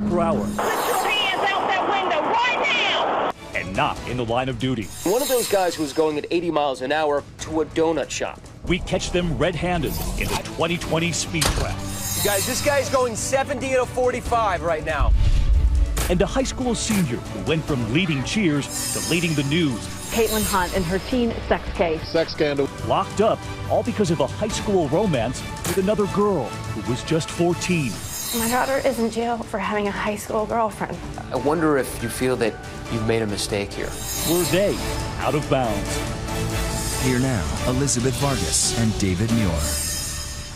per hour. Put your hands out that window right now! And not in the line of duty. One of those guys who was going at 80 miles an hour to a donut shop. We catch them red-handed in the 2020 speed trap. Guys, this guy's going 70 at a 45 right now. And a high school senior who went from leading cheers to leading the news. Caitlin Hunt and her teen sex case. Sex scandal. Locked up, all because of a high school romance with another girl who was just 14. My daughter is in jail for having a high school girlfriend. I wonder if you feel that you've made a mistake here. Were they out of bounds? Here now, Elizabeth Vargas and David Muir.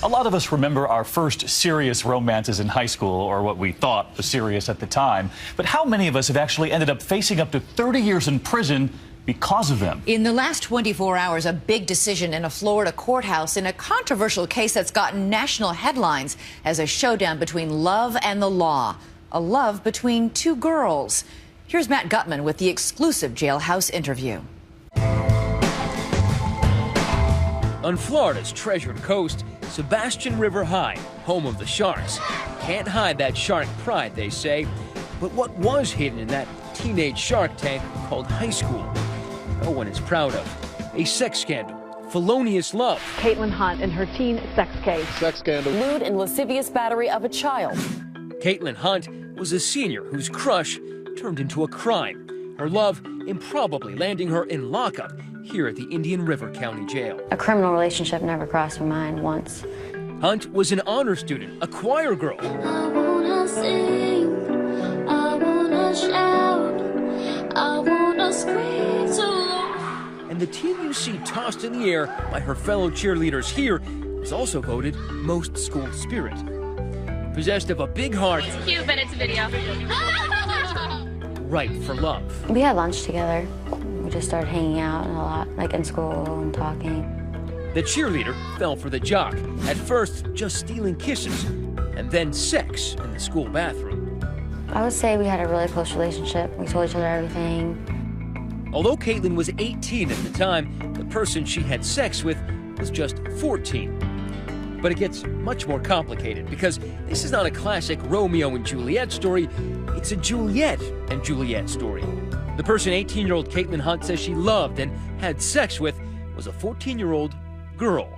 A lot of us remember our first serious romances in high school, or what we thought was serious at the time. But how many of us have actually ended up facing up to 30 years in prison because of them? In the last 24 hours, a big decision in a Florida courthouse in a controversial case that's gotten national headlines as a showdown between love and the law. A love between two girls. Here's Matt Gutman with the exclusive jailhouse interview. On Florida's treasured coast, Sebastian River High, home of the Sharks. Can't hide that shark pride, they say. But what was hidden in that teenage shark tank called high school? No one is proud of. A sex scandal, felonious love. Caitlin Hunt and her teen sex case. Sex scandal. Lewd and lascivious battery of a child. Caitlin Hunt was a senior whose crush turned into a crime. Her love improbably landing her in lockup here at the Indian River County Jail. A criminal relationship never crossed my mind once. Hunt was an honor student, a choir girl. I wanna sing, I wanna shout, I wanna scream so loud. And the teen you see tossed in the air by her fellow cheerleaders here was also voted most school spirit. Possessed of a big heart. It's cute, but it's a video. Right for love. We had lunch together. We just started hanging out a lot, like in school and talking. The cheerleader fell for the jock, at first just stealing kisses, and then sex in the school bathroom. I would say we had a really close relationship. We told each other everything. Although Caitlin was 18 at the time, the person she had sex with was just 14. But it gets much more complicated because this is not a classic Romeo and Juliet story, it's a Juliet and Juliet story. The person 18-year-old Caitlin Hunt says she loved and had sex with was a 14-year-old girl.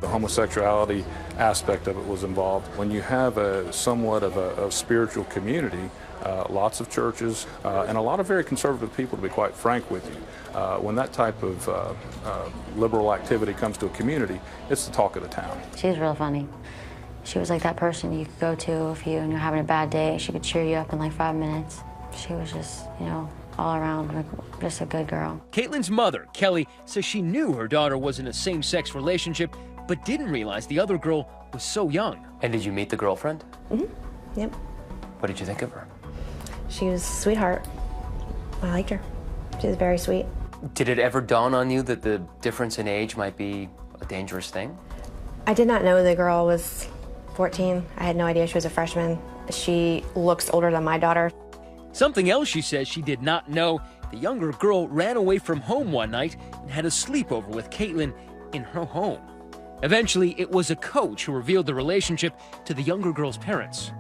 The homosexuality aspect of it was involved. When you have somewhat of a spiritual community, lots of churches, and a lot of very conservative people, to be quite frank with you, when that type of liberal activity comes to a community, it's the talk of the town. She was real funny. She was like that person you could go to if you're having a bad day. She could cheer you up in like 5 minutes. She was just, all around, like, just a good girl. Caitlin's mother, Kelly, says she knew her daughter was in a same-sex relationship, but didn't realize the other girl was so young. And did you meet the girlfriend? Mm-hmm. Yep. What did you think of her? She was a sweetheart. I liked her. She was very sweet. Did it ever dawn on you that the difference in age might be a dangerous thing? I did not know the girl was 14. I had no idea she was a freshman. She looks older than my daughter. Something else she says she did not know, the younger girl ran away from home one night and had a sleepover with Caitlin in her home. Eventually, it was a coach who revealed the relationship to the younger girl's parents.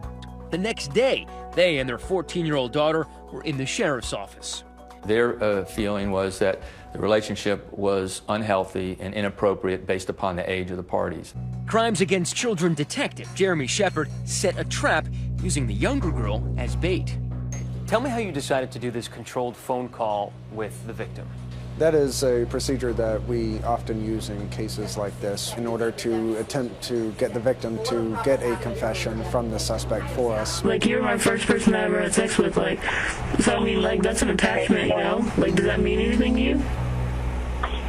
The next day, they and their 14-year-old daughter were in the sheriff's office. Their feeling was that the relationship was unhealthy and inappropriate based upon the age of the parties. Crimes Against Children detective Jeremy Shepard set a trap using the younger girl as bait. Tell me how you decided to do this controlled phone call with the victim. That is a procedure that we often use in cases like this in order to attempt to get the victim to get a confession from the suspect for us. Like, you're my first person I ever had sex with, like, so I mean, like, that's an attachment, you know? Like, does that mean anything to you?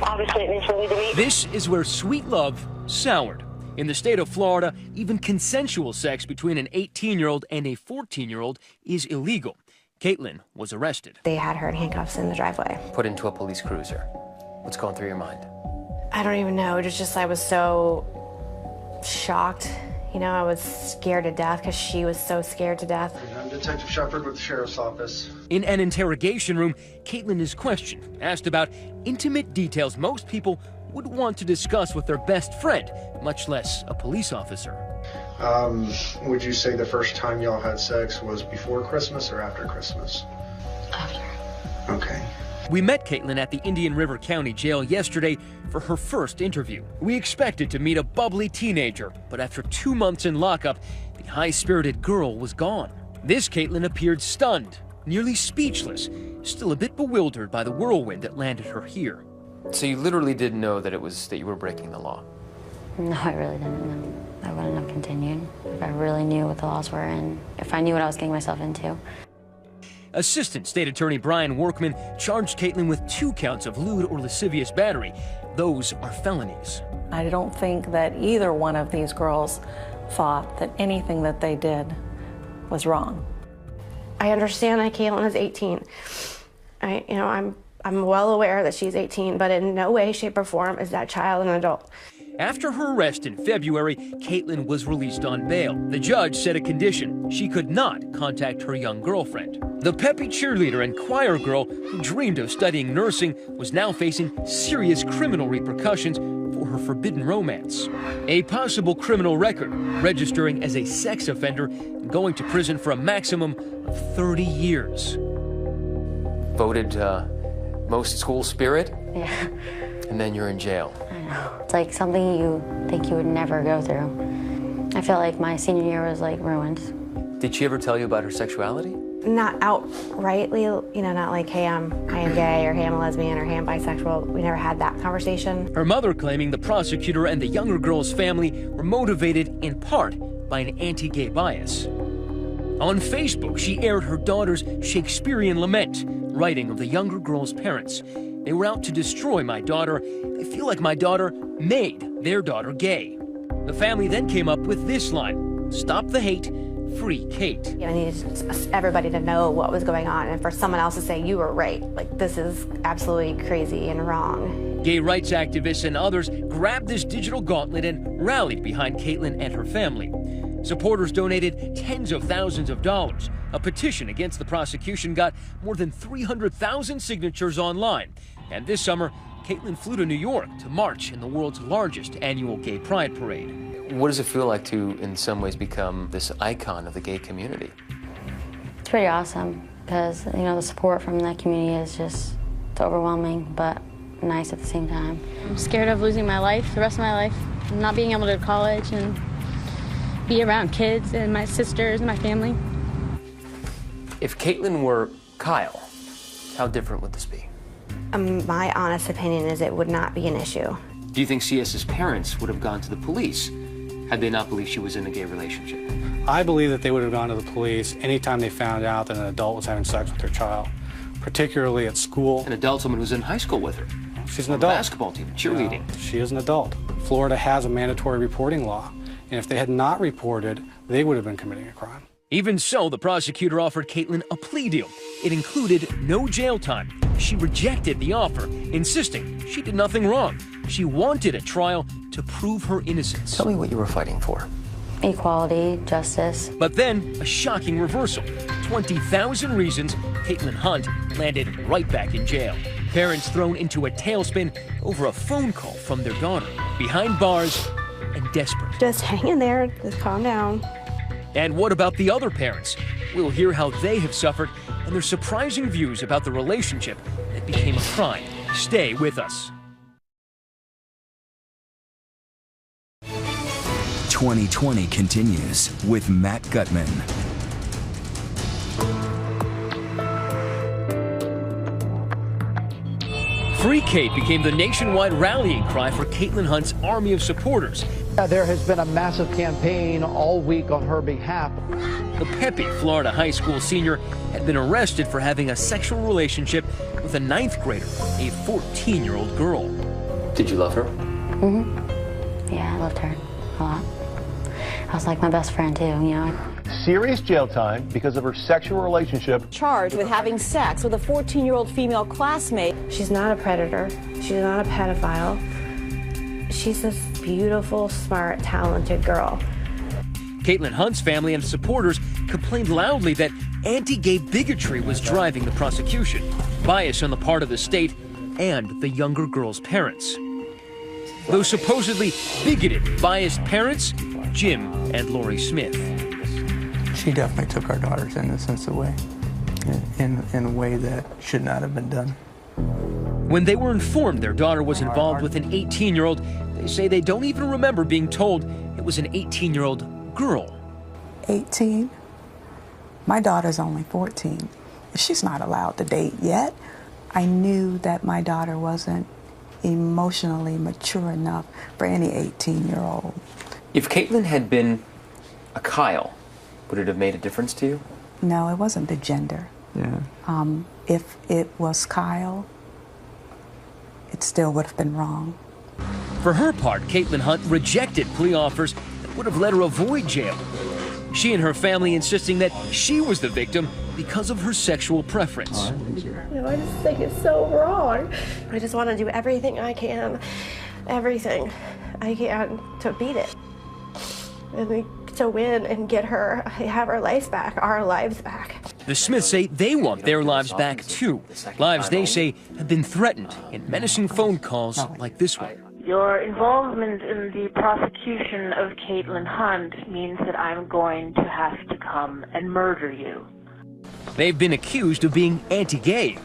Obviously, it means something to me. This is where sweet love soured. In the state of Florida, even consensual sex between an 18-year-old and a 14-year-old is illegal. Caitlin was arrested. They had her in handcuffs in the driveway. Put into a police cruiser. What's going through your mind? I don't even know. It's just I was so shocked. I was scared to death because she was so scared to death. I'm Detective Shepard with the Sheriff's Office. In an interrogation room, Caitlin is questioned, asked about intimate details most people would want to discuss with their best friend, much less a police officer. Would you say the first time y'all had sex was before Christmas or after Christmas? After. Okay. We met Caitlin at the Indian River County Jail yesterday for her first interview. We expected to meet a bubbly teenager, but after 2 months in lockup, the high-spirited girl was gone. This Caitlin appeared stunned, nearly speechless, still a bit bewildered by the whirlwind that landed her here. So you literally didn't know that you were breaking the law? No, I really didn't know. I wouldn't have continued if I really knew what the laws were and if I knew what I was getting myself into. Assistant State Attorney Brian Workman charged Caitlin with 2 counts of lewd or lascivious battery. Those are felonies. I don't think that either one of these girls thought that anything that they did was wrong. I understand that Caitlin is 18. I'm well aware that she's 18, but in no way, shape, or form is that child an adult. After her arrest in February, Caitlin was released on bail. The judge set a condition: she could not contact her young girlfriend. The peppy cheerleader and choir girl who dreamed of studying nursing was now facing serious criminal repercussions for her forbidden romance. A possible criminal record, registering as a sex offender and going to prison for a maximum of 30 years. Voted most school spirit? Yeah. And then you're in jail. I know. It's like something you think you would never go through. I felt like my senior year was like ruined. Did she ever tell you about her sexuality? Not outrightly, not like, hey, I am gay, or hey, I'm a lesbian, or hey, I'm bisexual. We never had that conversation. Her mother claiming the prosecutor and the younger girl's family were motivated in part by an anti-gay bias. On Facebook, she aired her daughter's Shakespearean lament, writing of the younger girl's parents. They were out to destroy my daughter. They feel like my daughter made their daughter gay. The family then came up with this line: stop the hate, free Kate. I needed everybody to know what was going on, and for someone else to say, you were right. Like, this is absolutely crazy and wrong. Gay rights activists and others grabbed this digital gauntlet and rallied behind Caitlin and her family. Supporters donated tens of thousands of dollars. A petition against the prosecution got more than 300,000 signatures online. And this summer, Caitlin flew to New York to march in the world's largest annual gay pride parade. What does it feel like to, in some ways, become this icon of the gay community? It's pretty awesome because, the support from that community is it's overwhelming, but nice at the same time. I'm scared of losing my life, the rest of my life, not being able to go to college and be around kids and my sisters and my family. If Caitlin were Kyle, how different would this be? My honest opinion is it would not be an issue. Do you think CS's parents would have gone to the police had they not believed she was in a gay relationship? I believe that they would have gone to the police anytime they found out that an adult was having sex with their child, particularly at school. An adult, someone who's in high school with her. She's an adult. Basketball team, cheerleading. She is an adult. Florida has a mandatory reporting law, and if they had not reported, they would have been committing a crime. Even so, the prosecutor offered Caitlin a plea deal. It included no jail time. She rejected the offer, insisting she did nothing wrong. She wanted a trial to prove her innocence. Tell me what you were fighting for. Equality, justice. But then, a shocking reversal. 20,000 reasons, Caitlin Hunt landed right back in jail. Parents thrown into a tailspin over a phone call from their daughter. Behind bars and desperate. Just hang in there, just calm down. And what about the other parents? We'll hear how they have suffered and their surprising views about the relationship that became a crime. Stay with us. 2020 continues with Matt Gutman. Free Kate became the nationwide rallying cry for Caitlin Hunt's army of supporters. There has been a massive campaign all week on her behalf. The peppy Florida high school senior had been arrested for having a sexual relationship with a 9th grader, a 14-year-old girl. Did you love her? Mm-hmm. Yeah, I loved her a lot. I was like my best friend too, Serious jail time because of her sexual relationship. Charged with having sex with a 14-year-old female classmate. She's not a predator. She's not a pedophile. She's this beautiful, smart, talented girl. Caitlin Hunt's family and supporters complained loudly that anti-gay bigotry was driving the prosecution, bias on the part of the state and the younger girl's parents. Those supposedly bigoted, biased parents Jim and Lori Smith. She definitely took our daughter's innocence away in a way that should not have been done. When they were informed their daughter was involved with an 18-year-old, they say they don't even remember being told it was an 18-year-old girl. 18? My daughter's only 14. She's not allowed to date yet. I knew that my daughter wasn't emotionally mature enough for any 18-year-old. If Caitlin had been a Kyle, would it have made a difference to you? No, it wasn't the gender. Yeah. If it was Kyle, it still would have been wrong. For her part, Caitlin Hunt rejected plea offers that would have let her avoid jail. She and her family insisting that she was the victim because of her sexual preference. I just think it's so wrong. I just want to do everything I can to beat it. And to win and get her, have her life back, our lives back. The Smiths say they want their lives back too. Lives they say have been threatened in menacing phone calls like this one. Your involvement in the prosecution of Caitlin Hunt means that I'm going to have to come and murder you. They've been accused of being anti-gay.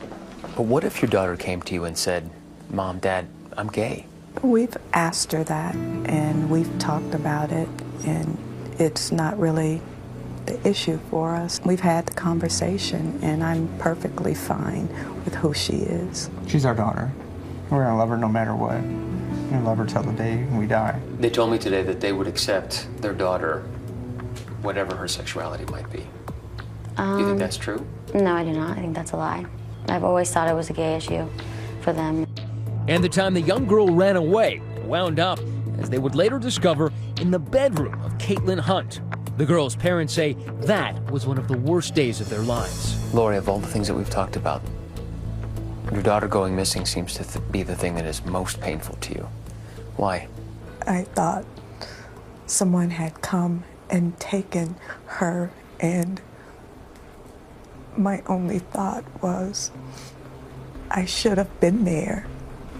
But what if your daughter came to you and said, Mom, Dad, I'm gay? We've asked her that, and we've talked about it, and it's not really the issue for us. We've had the conversation, and I'm perfectly fine with who she is. She's our daughter. We're gonna love her no matter what. We're gonna love her till the day we die. They told me today that they would accept their daughter, whatever her sexuality might be. Do you think that's true? No, I do not. I think that's a lie. I've always thought it was a gay issue for them. And the time the young girl ran away wound up, as they would later discover, in the bedroom of Caitlin Hunt. The girl's parents say that was one of the worst days of their lives. Lori, of all the things that we've talked about, your daughter going missing seems to be the thing that is most painful to you. Why? I thought someone had come and taken her, and my only thought was, I should have been there.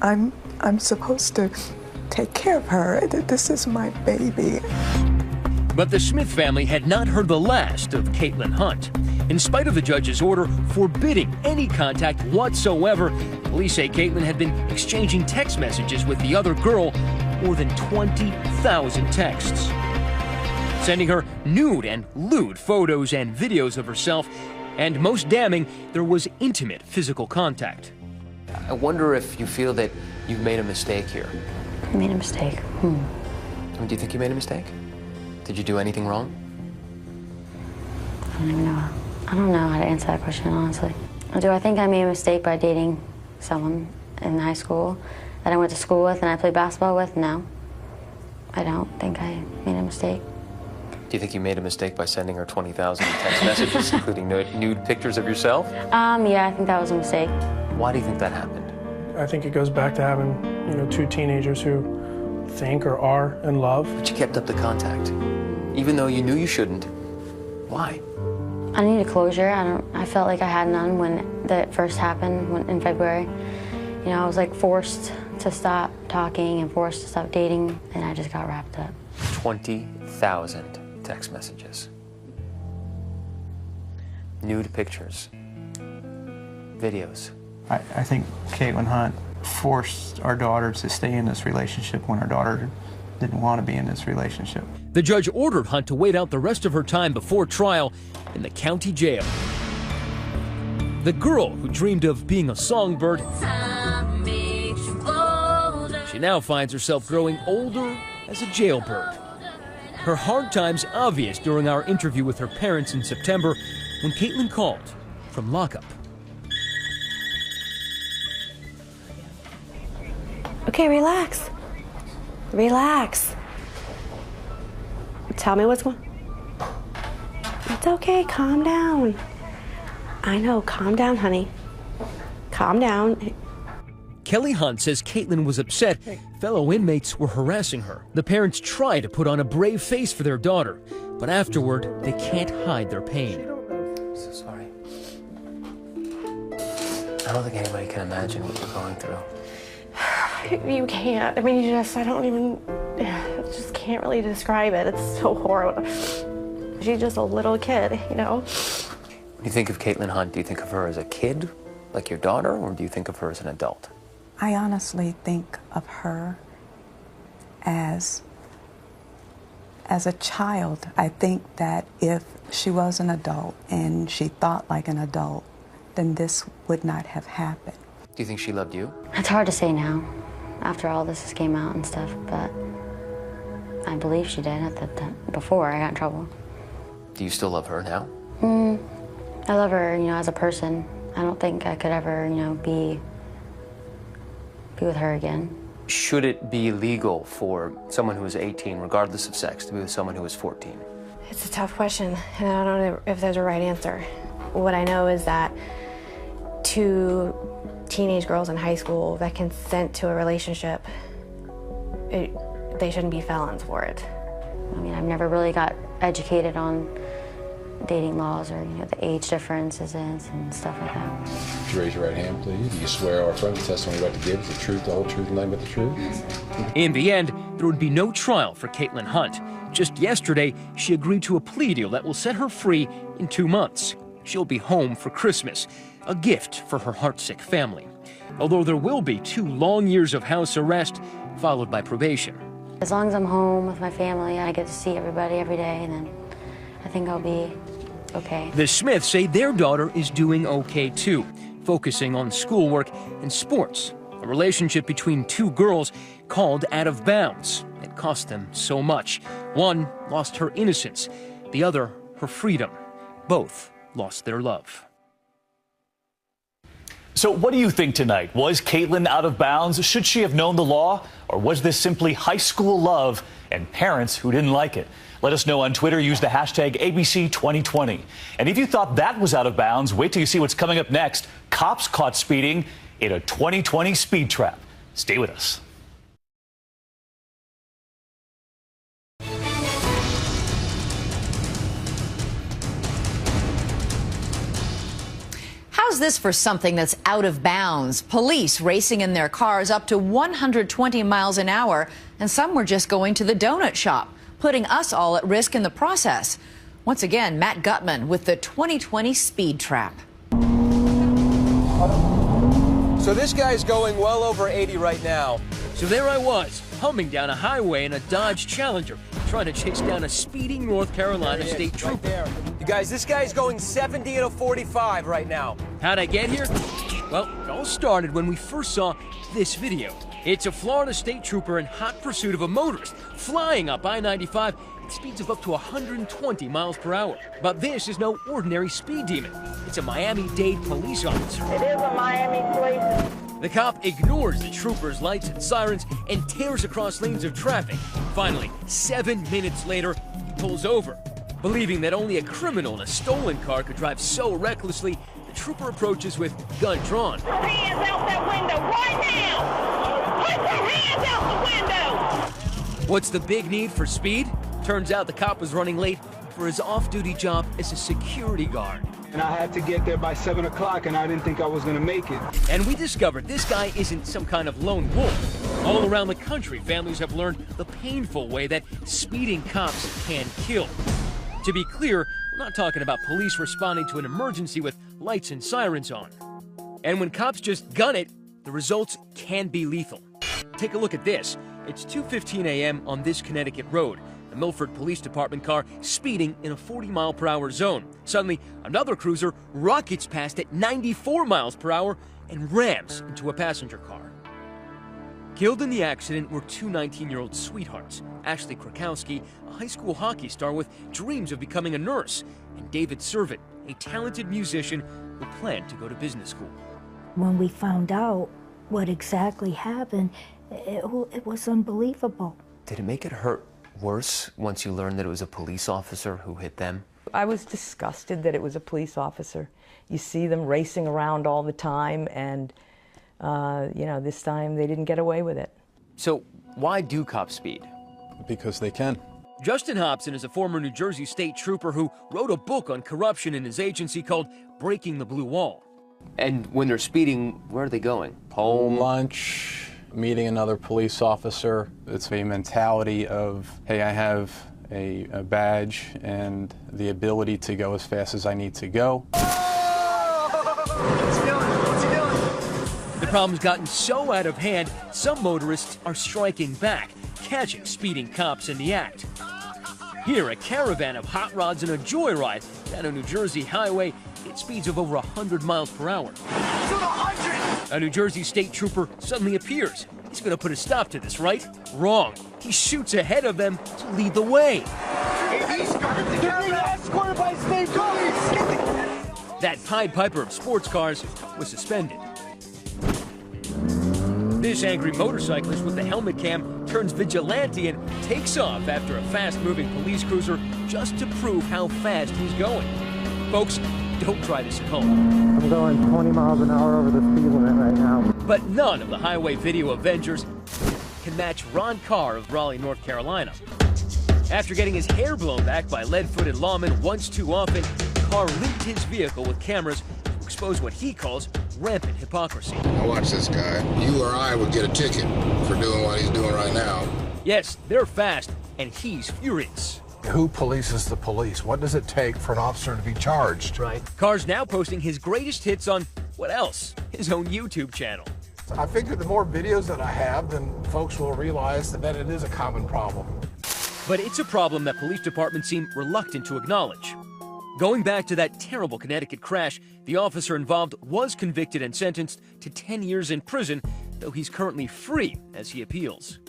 I'm supposed to take care of her. This is my baby. But the Smith family had not heard the last of Caitlin Hunt. In spite of the judge's order forbidding any contact whatsoever, police say Caitlin had been exchanging text messages with the other girl, more than 20,000 texts, sending her nude and lewd photos and videos of herself, and most damning, there was intimate physical contact. I wonder if you feel that you've made a mistake here. I made a mistake. I mean, do you think you made a mistake? Did you do anything wrong? I don't even know. I don't know how to answer that question, honestly. Do I think I made a mistake by dating someone in high school that I went to school with and I played basketball with? No. I don't think I made a mistake. Do you think you made a mistake by sending her 20,000 text messages, including nude pictures of yourself? Yeah, I think that was a mistake. Why do you think that happened? I think it goes back to having, two teenagers who think or are in love. But you kept up the contact, even though you knew you shouldn't. Why? I needed closure. I felt like I had none when that first happened in February. I was like forced to stop talking and forced to stop dating, and I just got wrapped up. 20,000 text messages, nude pictures, videos. I think Caitlin Hunt forced our daughter to stay in this relationship when our daughter didn't want to be in this relationship. The judge ordered Hunt to wait out the rest of her time before trial in the county jail. The girl who dreamed of being a songbird, she now finds herself growing older as a jailbird. Her hard times obvious during our interview with her parents in September when Caitlin called from lockup. Okay, relax. Relax. Tell me what's going on. It's okay, calm down. I know, calm down, honey. Calm down. Kelly Hunt says Caitlin was upset fellow inmates were harassing her. The parents try to put on a brave face for their daughter, but afterward, they can't hide their pain. I'm so sorry. I don't think anybody can imagine what you're going through. You can't. I mean, I don't even, just can't really describe it. It's so horrible. She's just a little kid, you know? When you think of Caitlin Hunt, do you think of her as a kid, like your daughter, or do you think of her as an adult? I honestly think of her as a child. I think that if she was an adult and she thought like an adult, then this would not have happened. Do you think she loved you? It's hard to say now, after all this came out and stuff, but I believe she did at the time, before I got in trouble. Do you still love her now? I love her, you know, as a person. I don't think I could ever, you know, be with her again. Should it be legal for someone who is 18, regardless of sex, to be with someone who is 14? It's a tough question, and I don't know if there's a right answer. What I know is that 2 teenage girls in high school that consent to a relationship, they shouldn't be felons for it. I mean, I've never really got educated on dating laws or, you know, the age differences and stuff like that. Would you raise your right hand, please? Do you swear or affirm the testimony you're about to give is the truth, the whole truth, and nothing but the truth? In the end, there would be no trial for Caitlin Hunt. Just yesterday, she agreed to a plea deal that will set her free in 2 months. She'll be home for Christmas, a gift for her heartsick family. Although there will be 2 long years of house arrest, followed by probation. As long as I'm home with my family, I get to see everybody every day, and then I think I'll be okay. The Smiths say their daughter is doing okay too, focusing on schoolwork and sports. A relationship between 2 girls called out of bounds. It cost them so much. One lost her innocence, the other her freedom. Both lost their love. So what do you think tonight? Was Caitlin out of bounds? Should she have known the law? Or was this simply high school love and parents who didn't like it? Let us know on Twitter. Use the hashtag ABC2020. And if you thought that was out of bounds, wait till you see what's coming up next. Cops caught speeding in a 2020 speed trap. Stay with us. How's this for something that's out of bounds? Police racing in their cars up to 120 miles an hour, and some were just going to the donut shop, putting us all at risk in the process. Once again, Matt Gutman with the 2020 speed trap. So this guy's going well over 80 right now. So there I was, humming down a highway in a Dodge Challenger, trying to chase down a speeding North Carolina state trooper. You guys, this guy's going 70 at a 45 right now. How'd I get here? Well, it all started when we first saw this video. It's a Florida state trooper in hot pursuit of a motorist, flying up I-95 at speeds of up to 120 miles per hour. But this is no ordinary speed demon. It's a Miami-Dade police officer. It is a Miami police. The cop ignores the trooper's lights and sirens and tears across lanes of traffic. Finally, 7 minutes later, he pulls over. Believing that only a criminal in a stolen car could drive so recklessly, the trooper approaches with gun drawn. Put your hands out that window right now! Put your hands out the window! What's the big need for speed? Turns out the cop was running late for his off-duty job as a security guard. And I had to get there by 7 o'clock, and I didn't think I was going to make it. And we discovered this guy isn't some kind of lone wolf. All around the country, families have learned the painful way that speeding cops can kill. To be clear, we're not talking about police responding to an emergency with lights and sirens on. And when cops just gun it, the results can be lethal. Take a look at this. It's 2:15 a.m. on this Connecticut road. A Milford Police Department car speeding in a 40-mile-per-hour zone. Suddenly, another cruiser rockets past at 94 miles per hour and rams into a passenger car. Killed in the accident were 2 19-year-old sweethearts, Ashley Krakowski, a high school hockey star with dreams of becoming a nurse, and David Servit, a talented musician who planned to go to business school. When we found out what exactly happened, it was unbelievable. Did it make it hurt worse once you learned that it was a police officer who hit them? I was disgusted that it was a police officer. You see them racing around all the time, and you know, this time they didn't get away with it. So why do cops speed? Because they can. Justin Hobson is a former New Jersey state trooper who wrote a book on corruption in his agency called Breaking the Blue Wall. And when they're speeding, where are they going? Home? Lunch, meeting another police officer. It's a mentality of, hey, I have a badge and the ability to go as fast as I need to go. The problem's gotten so out of hand, some motorists are striking back, catching speeding cops in the act. Here, a caravan of hot rods and a joyride down a New Jersey highway at speeds of over 100 miles per hour. A New Jersey state trooper suddenly appears. He's going to put a stop to this, right? Wrong. He shoots ahead of them to lead the way. That Pied Piper of sports cars was suspended. This angry motorcyclist with the helmet cam turns vigilante and takes off after a fast-moving police cruiser just to prove how fast he's going. Folks, don't try this at home. I'm going 20 miles an hour over the speed limit right now. But none of the highway video Avengers can match Ron Carr of Raleigh, North Carolina. After getting his hair blown back by lead-footed lawmen once too often, Carr linked his vehicle with cameras to expose what he calls rampant hypocrisy. Now watch this guy. You or I would get a ticket for doing what he's doing right now. Yes, they're fast, and he's furious. Who polices the police? What does it take for an officer to be charged? Right. Carr's now posting his greatest hits on, what else? His own YouTube channel. I figure the more videos that I have, then folks will realize that it is a common problem. But it's a problem that police departments seem reluctant to acknowledge. Going back to that terrible Connecticut crash, the officer involved was convicted and sentenced to 10 years in prison, though he's currently free as he appeals.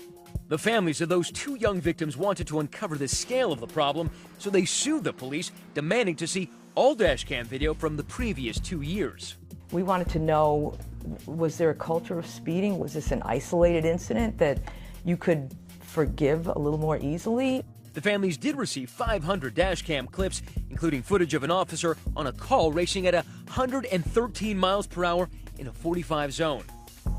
The families of those two young victims wanted to uncover the scale of the problem, so they sued the police, demanding to see all dashcam video from the previous 2 years. We wanted to know, was there a culture of speeding? Was this an isolated incident that you could forgive a little more easily? The families did receive 500 dashcam clips, including footage of an officer on a call racing at 113 miles per hour in a 45 zone.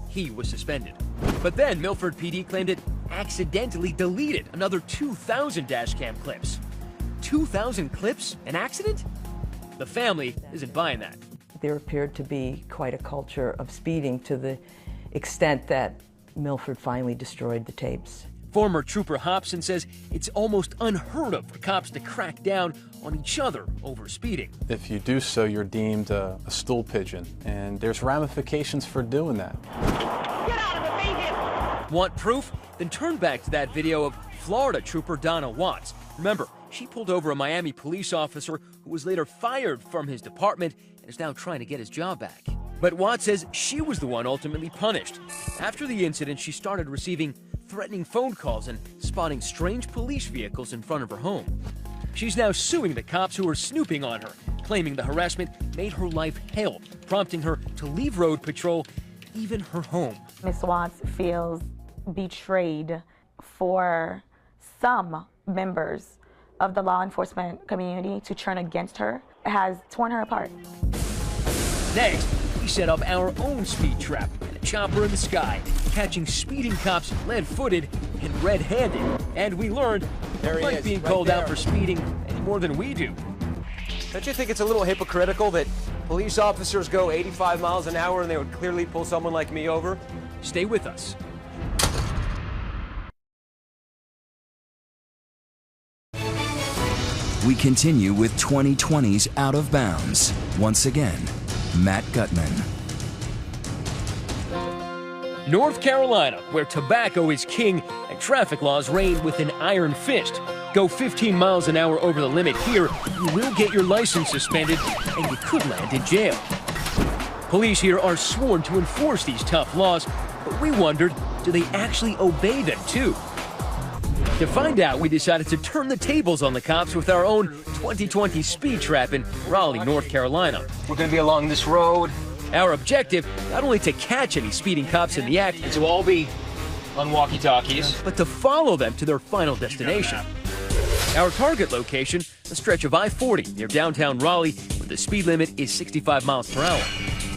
He was suspended. But then Milford PD claimed it accidentally deleted another 2,000 dashcam clips. 2,000 clips? An accident? The family isn't buying that. There appeared to be quite a culture of speeding to the extent that Milford finally destroyed the tapes. Former Trooper Hobson says it's almost unheard of for cops to crack down on each other over speeding. If you do so, you're deemed a stool pigeon, and there's ramifications for doing that. Get out of the vehicle! Want proof? Then turn back to that video of Florida Trooper Donna Watts. Remember, she pulled over a Miami police officer who was later fired from his department and is now trying to get his job back. But Watts says she was the one ultimately punished. After the incident, she started receiving threatening phone calls and spotting strange police vehicles in front of her home. She's now suing the cops who were snooping on her, claiming the harassment made her life hell, prompting her to leave road patrol, even her home. Ms. Watts feels betrayed for some members of the law enforcement community to turn against her. It has torn her apart. Next, we set up our own speed trap and a chopper in the sky, catching speeding cops lead-footed and red-handed. And we learned they like being called out for speeding any more than we do. Don't you think it's a little hypocritical that police officers go 85 miles an hour and they would clearly pull someone like me over? Stay with us. We continue with 2020's Out of Bounds. Once again, Matt Gutman. North Carolina, where tobacco is king and traffic laws reign with an iron fist. Go 15 miles an hour over the limit here, you will get your license suspended and you could land in jail. Police here are sworn to enforce these tough laws, but we wondered, do they actually obey them too? To find out, we decided to turn the tables on the cops with our own 2020 speed trap in Raleigh, North Carolina. We're going to be along this road. Our objective, not only to catch any speeding cops in the act, and to all be on walkie-talkies, but to follow them to their final destination. Our target location, a stretch of I-40 near downtown Raleigh, where the speed limit is 65 miles per hour.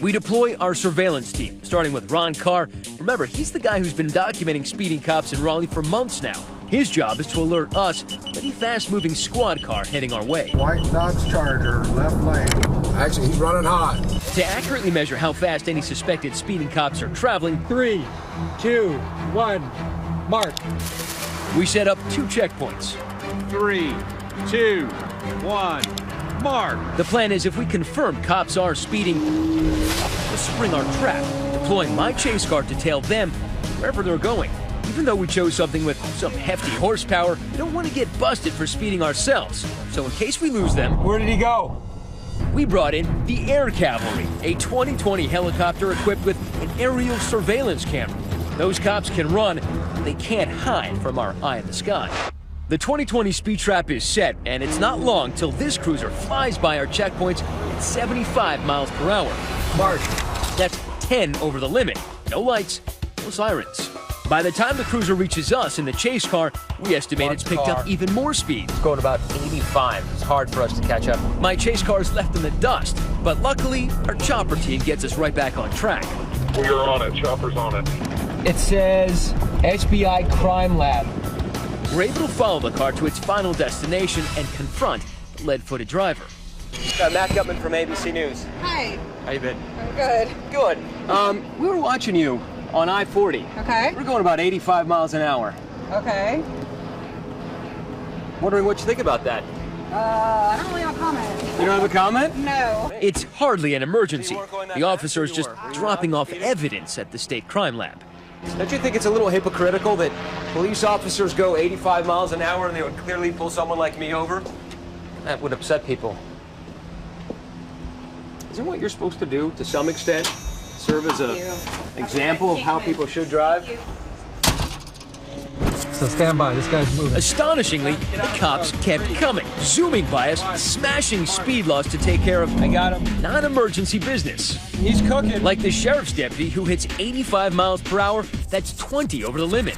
We deploy our surveillance team, starting with Ron Carr. Remember, he's the guy who's been documenting speeding cops in Raleigh for months now. His job is to alert us of any fast-moving squad car heading our way. White Dodge Charger, left lane. Actually, he's running hot. To accurately measure how fast any suspected speeding cops are traveling, 3, 2, 1, mark. We set up 2 checkpoints. 3, 2, 1, mark. The plan is if we confirm cops are speeding, we'll spring our trap, deploying my chase car to tail them wherever they're going. Even though we chose something with some hefty horsepower, we don't want to get busted for speeding ourselves. So in case we lose them, where did he go? We brought in the Air Cavalry, a 2020 helicopter equipped with an aerial surveillance camera. Those cops can run, but they can't hide from our eye in the sky. The 2020 speed trap is set, and it's not long till this cruiser flies by our checkpoints at 75 miles per hour. Mark. That's 10 over the limit. No lights, no sirens. By the time the cruiser reaches us in the chase car, we estimate it's picked up even more speed. It's going about 85. It's hard for us to catch up. My chase car is left in the dust, but luckily, our chopper team gets us right back on track. We are on it. Chopper's on it. It says SBI Crime Lab. We're able to follow the car to its final destination and confront the lead-footed driver. Matt Gutman from ABC News. Hi. How you been? I'm good. Good. We were watching you on I-40. Okay. We're going about 85 miles an hour. Okay. Wondering what you think about that. I don't really have a comment. You don't have a comment? No. It's hardly an emergency. The officer is just dropping off evidence at the state crime lab. Don't you think it's a little hypocritical that police officers go 85 miles an hour and they would clearly pull someone like me over? That would upset people. Isn't what you're supposed to do, to some extent, serve as an example of how people should drive? So stand by, this guy's moving. Astonishingly, the cops kept coming, zooming by us, smashing speed laws to take care of, I got him, non-emergency business. He's cooking. Like the sheriff's deputy who hits 85 miles per hour, that's 20 over the limit.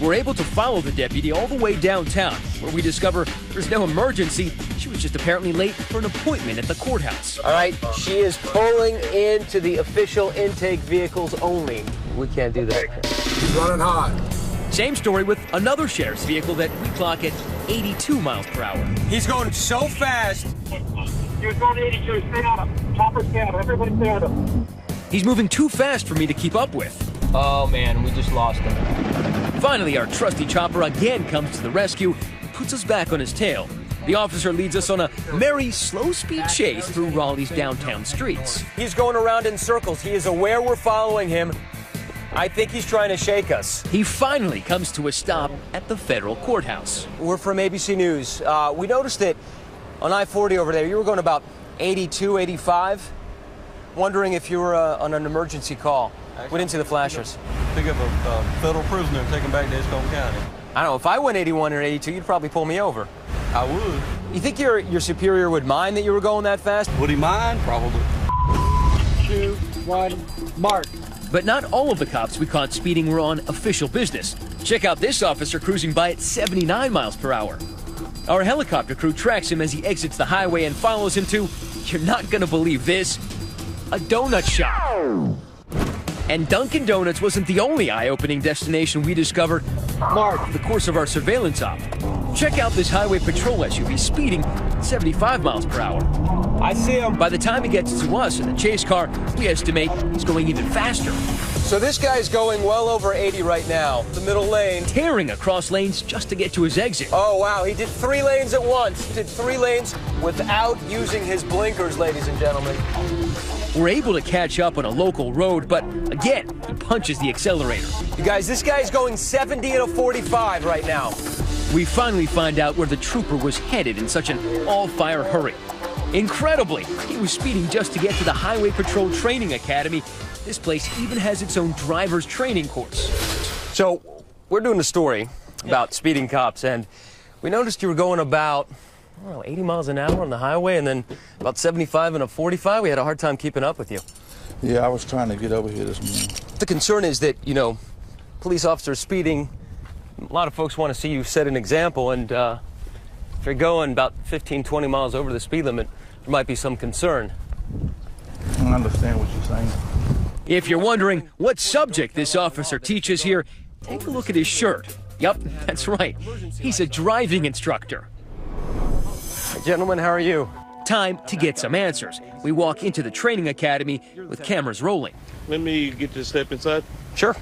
We're able to follow the deputy all the way downtown, where we discover there's no emergency. She was just apparently late for an appointment at the courthouse. All right, she is pulling into the official intake vehicles only. We can't do that. He's running hot. Same story with another sheriff's vehicle that we clock at 82 miles per hour. He's going so fast. He was going 82. Stay on him. Chopper, stay on him. Everybody stay on him. He's moving too fast for me to keep up with. Oh man, we just lost him. Finally, our trusty chopper again comes to the rescue and puts us back on his tail. The officer leads us on a merry, slow-speed chase through Raleigh's downtown streets. He's going around in circles. He is aware we're following him. I think he's trying to shake us. He finally comes to a stop at the federal courthouse. We're from ABC News. We noticed that on I-40 over there, you were going about 82, 85. Wondering if you were on an emergency call. We didn't see the flashers. Pick up a federal prisoner and take him back to Edgecombe County. I don't know, if I went 81 or 82, you'd probably pull me over. I would. You think your superior would mind that you were going that fast? Would he mind? Probably. 2, 1, mark. But not all of the cops we caught speeding were on official business. Check out this officer cruising by at 79 miles per hour. Our helicopter crew tracks him as he exits the highway and follows him to, you're not gonna believe this, a donut shop. And Dunkin' Donuts wasn't the only eye-opening destination we discovered over the course of our surveillance op. Check out this highway patrol SUV speeding at 75 miles per hour. I see him. By the time he gets to us in the chase car, we estimate he's going even faster. So this guy's going well over 80 right now, the middle lane. Tearing across lanes just to get to his exit. Oh, wow, he did 3 lanes at once. Did 3 lanes without using his blinkers, ladies and gentlemen. We're able to catch up on a local road, but again, he punches the accelerator. You guys, this guy's going 70 in a 45 right now. We finally find out where the trooper was headed in such an all-fire hurry. Incredibly, he was speeding just to get to the Highway Patrol Training Academy. This place even has its own driver's training course. So, we're doing a story about speeding cops, and we noticed you were going about 80 miles an hour on the highway, and then about 75 in a 45. We had a hard time keeping up with you. Yeah, I was trying to get over here this morning. The concern is that, police officers speeding, a lot of folks want to see you set an example, and if you're going about 15, 20 miles over the speed limit, there might be some concern. I understand what you're saying. If you're wondering what subject this officer teaches here, take a look at his shirt. Yup, that's right. He's a driving instructor. Gentlemen, how are you? Time to get some answers. We walk into the training academy with cameras rolling. Let me get to step inside. Sure.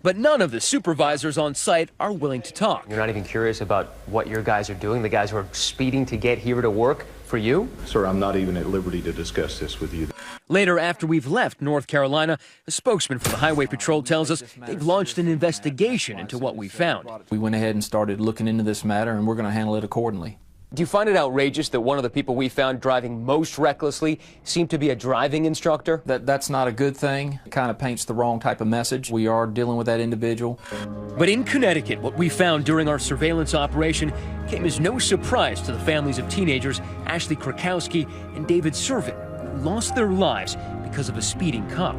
But none of the supervisors on site are willing to talk. You're not even curious about what your guys are doing, the guys who are speeding to get here to work for you? Sir, I'm not even at liberty to discuss this with you. Later, after we've left North Carolina, a spokesman for the Highway Patrol tells us they've launched an investigation into what we found. We went ahead and started looking into this matter, and we're going to handle it accordingly. Do you find it outrageous that one of the people we found driving most recklessly seemed to be a driving instructor? That's not a good thing. It kind of paints the wrong type of message. We are dealing with that individual. But in Connecticut, what we found during our surveillance operation came as no surprise to the families of teenagers Ashley Krakowski and David Servin, who lost their lives because of a speeding cop.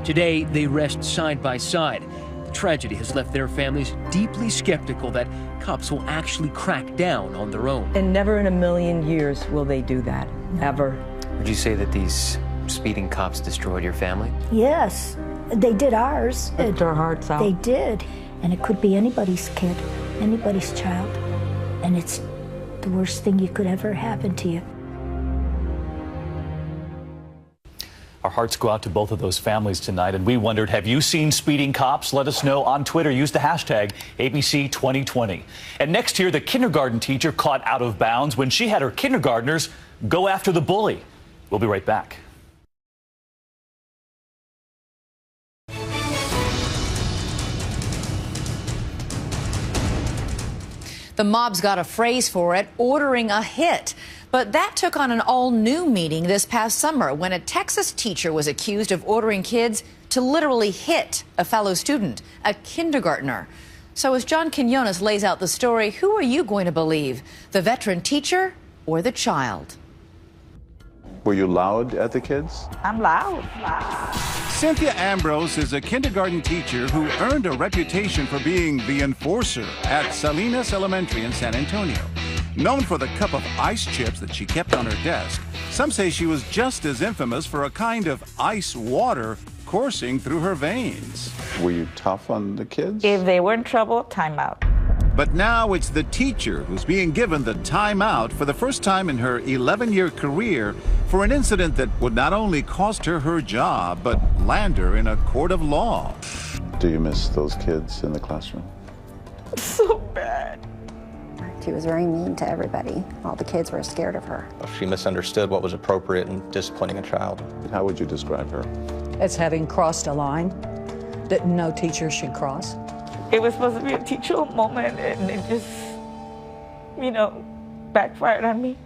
Today, they rest side by side. The tragedy has left their families deeply skeptical that cops will actually crack down on their own. And never in a million years will they do that, ever. Would you say that these speeding cops destroyed your family? Yes, they did ours. Ripped our hearts out. They did. And it could be anybody's kid, anybody's child. And it's the worst thing you could ever happen to you. Our hearts go out to both of those families tonight, and we wondered, have you seen speeding cops? Let us know on Twitter. Use the hashtag ABC2020. And next year, the kindergarten teacher caught out of bounds when she had her kindergartners go after the bully. We'll be right back. The mob's got a phrase for it, ordering a hit. But that took on an all-new meaning this past summer when a Texas teacher was accused of ordering kids to literally hit a fellow student, a kindergartner. So as John Quinones lays out the story, who are you going to believe, the veteran teacher or the child? Were you loud at the kids? I'm loud. Cynthia Ambrose is a kindergarten teacher who earned a reputation for being the enforcer at Salinas Elementary in San Antonio. Known for the cup of ice chips that she kept on her desk, some say she was just as infamous for a kind of ice water coursing through her veins. Were you tough on the kids? If they were in trouble, timeout. But now it's the teacher who's being given the timeout for the first time in her 11-year career for an incident that would not only cost her her job, but land her in a court of law. Do you miss those kids in the classroom? So bad. She was very mean to everybody. All the kids were scared of her. She misunderstood what was appropriate in disciplining a child. How would you describe her? As having crossed a line that no teacher should cross. It was supposed to be a teachable moment, and it just, backfired on me.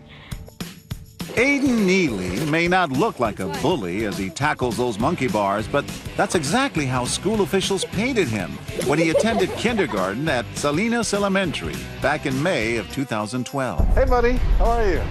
Aiden Neely may not look like a bully as he tackles those monkey bars, but that's exactly how school officials painted him when he attended kindergarten at Salinas Elementary back in May of 2012. Hey, buddy. How are you?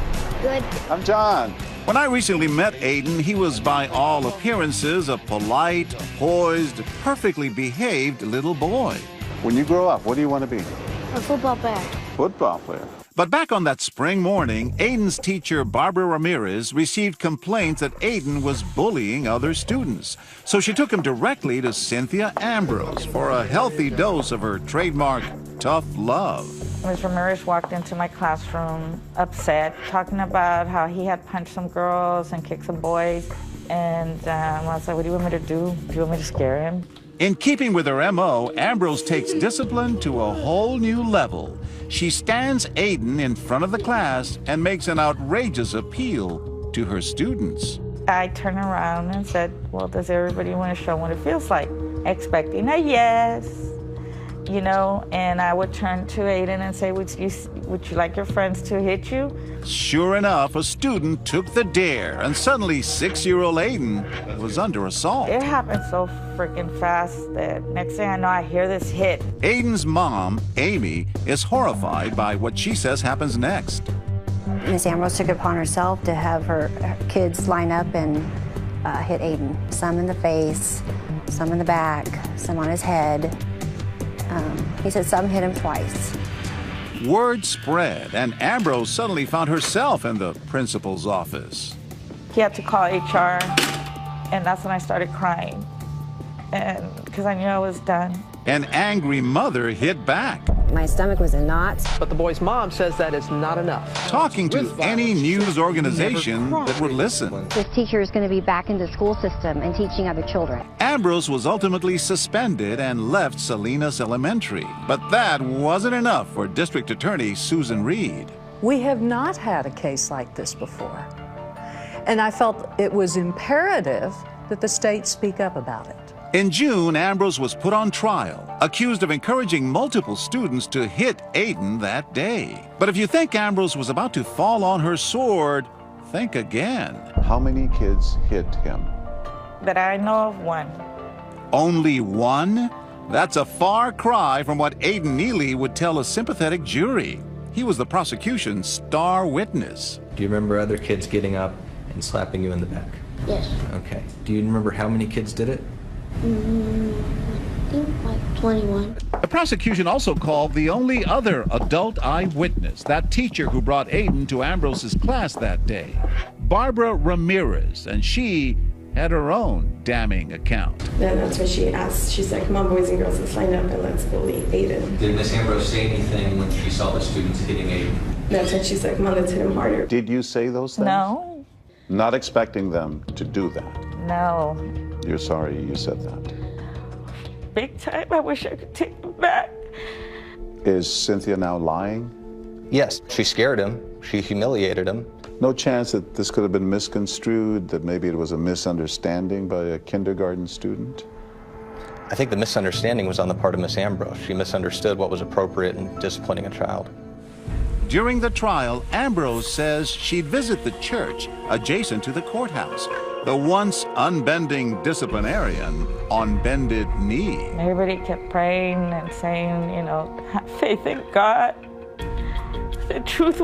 Good. I'm John. When I recently met Aiden, he was by all appearances a polite, poised, perfectly behaved little boy. When you grow up, what do you want to be? A football player. Football player. But back on that spring morning, Aiden's teacher, Barbara Ramirez, received complaints that Aiden was bullying other students. So she took him directly to Cynthia Ambrose for a healthy dose of her trademark tough love. Ms. Ramirez walked into my classroom upset, talking about how he had punched some girls and kicked some boys. And I was like, what do you want me to do? Do you want me to scare him? In keeping with her M.O., Ambrose takes discipline to a whole new level. She stands Aiden in front of the class and makes an outrageous appeal to her students. I turned around and said, well, does everybody want to show what it feels like? Expecting a yes, and I would turn to Aiden and say, would you like your friends to hit you? Sure enough, a student took the dare, and suddenly 6-year-old Aiden was under assault. It happened so freaking fast that next thing I know, I hear this hit. Aiden's mom, Amy, is horrified by what she says happens next. Ms. Ambrose took it upon herself to have her kids line up and hit Aiden. Some in the face, some in the back, some on his head. He said some hit him twice. Word spread, and Ambrose suddenly found herself in the principal's office. He had to call HR, and that's when I started crying, and because I knew I was done. An angry mother hit back. My stomach was in knots. But the boy's mom says that is not enough. Talking to any news organization that would listen. This teacher is going to be back into the school system and teaching other children. Ambrose was ultimately suspended and left Salinas Elementary. But that wasn't enough for District Attorney Susan Reed. We have not had a case like this before. And I felt it was imperative that the state speak up about it. In June, Ambrose was put on trial, accused of encouraging multiple students to hit Aiden that day. But if you think Ambrose was about to fall on her sword, think again. How many kids hit him? That I know of, one. Only one? That's a far cry from what Aiden Neely would tell a sympathetic jury. He was the prosecution's star witness. Do you remember other kids getting up and slapping you in the back? Yes. Okay. Do you remember how many kids did it? I think like 21. The prosecution also called the only other adult eyewitness, that teacher who brought Aiden to Ambrose's class that day, Barbara Ramirez, and she had her own damning account. Then that's when she asked, she said, come on boys and girls, let's line up and let's bully Aiden. Did Miss Ambrose say anything when she saw the students hitting Aiden? That's when she said, come on, let's hit him harder. Did you say those things? No. Not expecting them to do that. No. You're sorry you said that. Big time. I wish I could take them back. Is Cynthia now lying? Yes, she scared him. She humiliated him. No chance that this could have been misconstrued, that maybe it was a misunderstanding by a kindergarten student? I think the misunderstanding was on the part of Miss Ambrose. She misunderstood what was appropriate in disciplining a child. During the trial, Ambrose says she'd visit the church adjacent to the courthouse, the once unbending disciplinarian on bended knee. Everybody kept praying and saying, you know, have faith in God. The truth